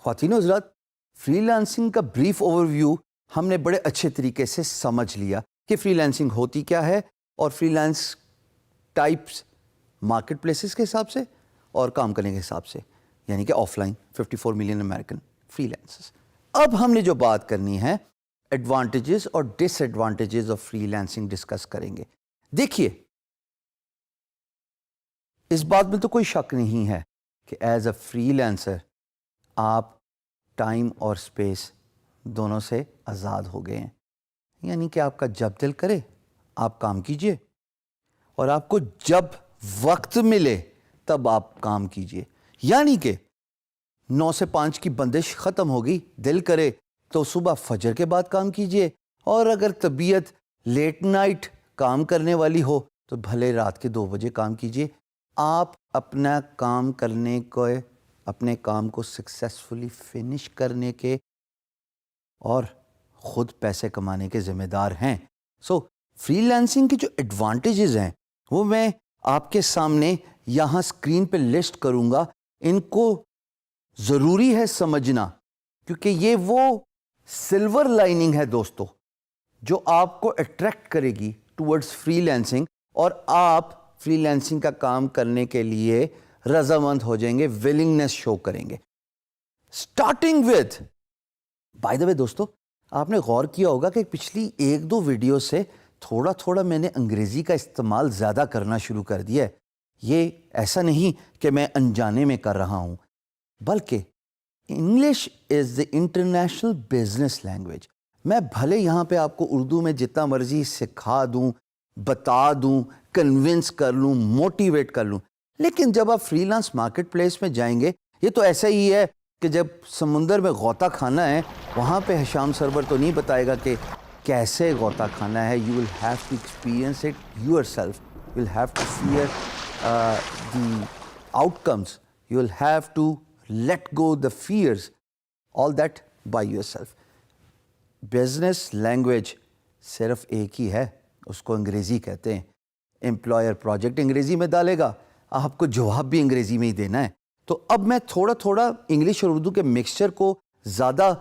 خواتین و حضرات، فری لانسنگ کا بریف اوور ویو ہم نے بڑے اچھے طریقے سے سمجھ لیا کہ فری لانسنگ ہوتی کیا ہے اور free lance types market places کے حساب سے اور کام کرنے کے حساب سے، یعنی کہ offline 54 million American freelancers. اب ہم نے جو بات کرنی ہے ایڈوانٹیجز اور disadvantages of freelancing discuss کریں گے۔ دیکھیے، اس بات میں تو کوئی شک نہیں ہے کہ ایز اے فری لانسر آپ ٹائم اور اسپیس دونوں سے آزاد ہو گئے ہیں، یعنی کہ آپ کا جب دل کرے آپ کام کیجئے اور آپ کو جب وقت ملے تب آپ کام کیجئے، یعنی کہ 9 سے 5 کی بندش ختم ہوگی، دل کرے تو صبح فجر کے بعد کام کیجئے، اور اگر طبیعت لیٹ نائٹ کام کرنے والی ہو تو بھلے رات کے 2 بجے کام کیجئے۔ آپ اپنا کام کرنے کو، اپنے کام کو سکسیسفلی فنش کرنے کے اور خود پیسے کمانے کے ذمہ دار ہیں۔ سو فری لانسنگ کی جو ایڈوانٹیجز ہیں وہ میں آپ کے سامنے یہاں اسکرین پہ لسٹ کروں گا۔ ان کو ضروری ہے سمجھنا، کیونکہ یہ وہ سلور لائننگ ہے دوستو جو آپ کو اٹریکٹ کرے گی ٹورڈز فری لانسنگ، اور آپ فری لانسنگ کا کام کرنے کے لیے رضامند ہو جائیں گے، ولنگنس شو کریں گے۔ اسٹارٹنگ وتھ، بائی دا وے دوستو، آپ نے غور کیا ہوگا کہ پچھلی 1-2 ویڈیو سے تھوڑا تھوڑا میں نے انگریزی کا استعمال زیادہ کرنا شروع کر دیا ہے۔ یہ ایسا نہیں کہ میں انجانے میں کر رہا ہوں، بلکہ English is the international business language. میں بھلے یہاں پہ آپ کو اردو میں جتنا مرضی سکھا دوں، بتا دوں، کنونس کر لوں، موٹیویٹ کر لوں، لیکن جب آپ فری لانس مارکیٹ پلیس میں جائیں گے، یہ تو ایسا ہی ہے کہ جب سمندر میں غوطہ کھانا ہے، وہاں پہ حشام سرور تو نہیں بتائے گا کہ کیسے غوطہ کھانا ہے۔ You will have to experience it yourself, you will have to fear the outcomes, you will have to let go the fears, all that by yourself. Business language صرف ایک ہی ہے، اس کو انگریزی کہتے ہیں۔ Employer project انگریزی میں ڈالے گا، آپ کو جواب بھی انگریزی میں ہی دینا ہے۔ تو اب میں تھوڑا تھوڑا انگلش اور اردو کے مکسچر کو زیادہ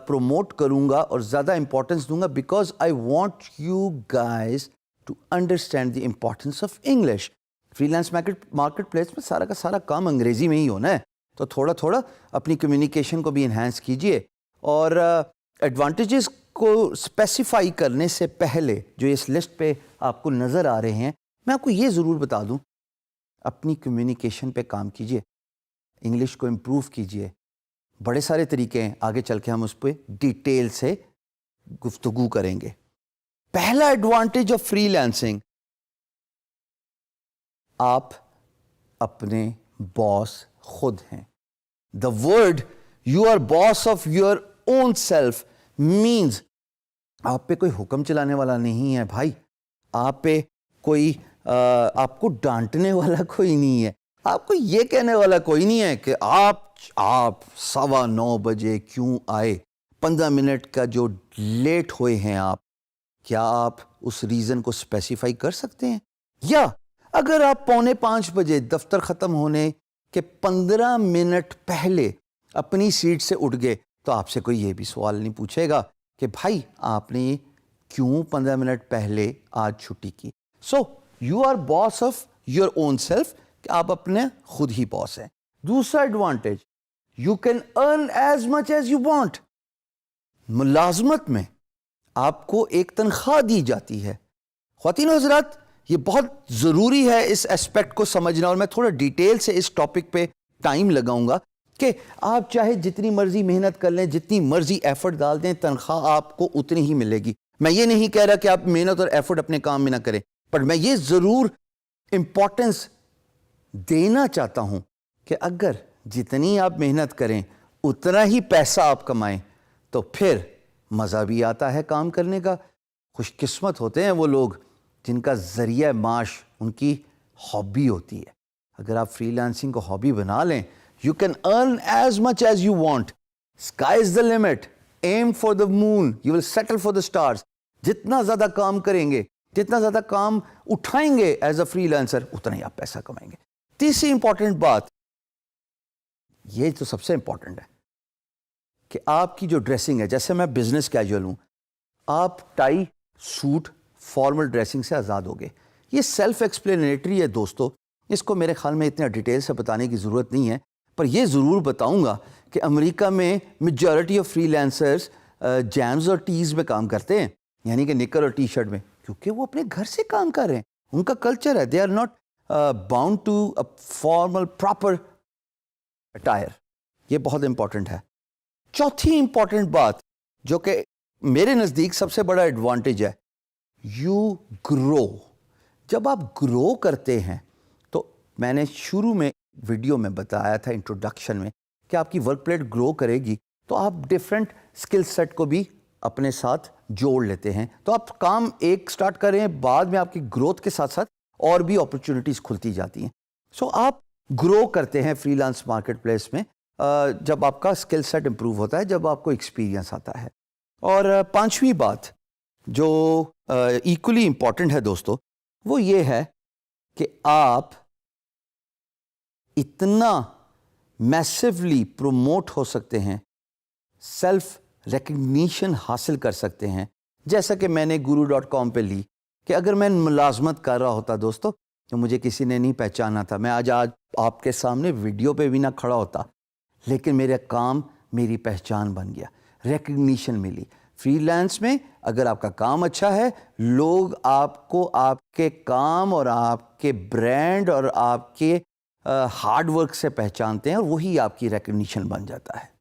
پروموٹ کروں گا اور زیادہ امپورٹنس دوں گا، because I want you guys to understand the importance of English. Freelance marketplace میں سارا کا سارا کام انگریزی میں ہی ہونا ہے، تو تھوڑا تھوڑا اپنی کمیونیکیشن کو بھی انہینس کیجئے۔ اور ایڈوانٹیجز کو اسپیسیفائی کرنے سے پہلے جو اس لسٹ پہ آپ کو نظر آ رہے ہیں، میں آپ کو یہ ضرور بتا دوں، اپنی کمیونیکیشن پہ کام کیجئے، انگلش کو امپروو کیجئے۔ بڑے سارے طریقے ہیں، آگے چل کے ہم اس پہ ڈیٹیل سے گفتگو کریں گے۔ پہلا ایڈوانٹیج آف فری لانسنگ، آپ اپنے باس خود ہیں۔ The word you are boss of your own self means آپ پہ کوئی حکم چلانے والا نہیں ہے بھائی، آپ پہ کوئی آپ کو ڈانٹنے والا کوئی نہیں ہے، آپ کو یہ کہنے والا کوئی نہیں ہے کہ آپ 9:15 بجے کیوں آئے، 15 منٹ کا جو لیٹ ہوئے ہیں آپ، کیا آپ اس ریزن کو اسپیسیفائی کر سکتے ہیں؟ یا اگر آپ 4:45 بجے دفتر ختم ہونے کے 15 منٹ پہلے اپنی سیٹ سے اٹھ گئے، تو آپ سے کوئی یہ بھی سوال نہیں پوچھے گا کہ بھائی آپ نے کیوں 15 منٹ پہلے آج چھٹی کی۔ So you are boss of your own self, کہ آپ اپنے خود ہی باس ہیں۔ دوسرا advantage, you can earn as much as you want. ملازمت میں آپ کو ایک تنخواہ دی جاتی ہے۔ خواتین و حضرات، یہ بہت ضروری ہے اس ایسپیکٹ کو سمجھنا، اور میں تھوڑا ڈیٹیل سے اس ٹاپک پہ ٹائم لگاؤں گا کہ آپ چاہے جتنی مرضی محنت کر لیں، جتنی مرضی ایفرٹ ڈال دیں، تنخواہ آپ کو اتنی ہی ملے گی۔ میں یہ نہیں کہہ رہا کہ آپ محنت اور ایفرٹ اپنے کام میں نہ کریں، پر میں یہ ضرور امپورٹنس دینا چاہتا ہوں کہ اگر جتنی آپ محنت کریں اتنا ہی پیسہ آپ کمائیں تو پھر مزہ بھی آتا ہے کام کرنے کا۔ خوش قسمت ہوتے ہیں وہ لوگ جن کا ذریعہ معاش ان کی ہابی ہوتی ہے۔ اگر آپ فری لانسنگ کو ہابی بنا لیں، you can earn as much as you want. Sky is the limit. Aim for the moon. You will settle for the stars. جتنا زیادہ کام کریں گے، جتنا زیادہ کام اٹھائیں گے ایز اے فری لانسر، اتنا ہی آپ پیسہ کمائیں گے۔ تیسری امپورٹنٹ بات، یہ تو سب سے امپورٹنٹ ہے، کہ آپ کی جو ڈریسنگ ہے, جیسے میں بزنس کیجول ہوں, آپ ٹائی سوٹ فارمل ڈریسنگ سے آزاد ہو گئے. یہ سیلف ایکسپلینیٹری ہے دوستو, اس کو میرے خیال میں اتنا ڈیٹیل سے بتانے کی ضرورت نہیں ہے, پر یہ ضرور بتاؤں گا کہ امریکہ میں میجورٹی آف فری لینسرز جیمز اور ٹیز میں کام کرتے ہیں, یعنی کہ نکر اور ٹی شرٹ میں, کیونکہ وہ اپنے گھر سے کام کر رہے ہیں, ان کا کلچر ہے. They are not bound to a formal proper attire. یہ بہت امپورٹنٹ ہے. چوتھی امپورٹنٹ بات جو کہ میرے نزدیک سب سے بڑا ایڈوانٹیج ہے, یو گرو. جب آپ گرو کرتے ہیں تو میں نے شروع میں ویڈیو میں بتایا تھا انٹروڈکشن میں کہ آپ کی ورک پلیٹ گرو کرے گی تو آپ ڈفرینٹ اسکل سیٹ کو بھی اپنے ساتھ جوڑ لیتے ہیں. تو آپ کام ایک سٹارٹ کر رہے ہیں, بعد میں آپ کی گروتھ کے ساتھ ساتھ اور بھی اپرچونٹیز کھلتی جاتی ہیں. سو آپ گرو کرتے ہیں فری لانس مارکیٹ پلیس میں جب آپ کا اسکل سیٹ امپروو ہوتا ہے, جب آپ کو ایکسپیرینس آتا ہے. اور پانچویں بات جو ایکولی امپورٹنٹ ہے دوستو, وہ یہ ہے کہ آپ اتنا میسیولی پروموٹ ہو سکتے ہیں, سیلف ریکگنیشن حاصل کر سکتے ہیں. جیسا کہ میں نے guru.com پہ لی کہ اگر میں ملازمت کر رہا ہوتا دوستو تو مجھے کسی نے نہیں پہچانا تھا, میں آج آپ کے سامنے ویڈیو پہ بھی نہ کھڑا ہوتا, لیکن میرا کام میری پہچان بن گیا, ریکگنیشن ملی. فری لانس میں اگر آپ کا کام اچھا ہے, لوگ آپ کو آپ کے کام اور آپ کے برانڈ اور آپ کے ہارڈ ورک سے پہچانتے ہیں, اور وہی آپ کی ریکگنیشن بن جاتا ہے.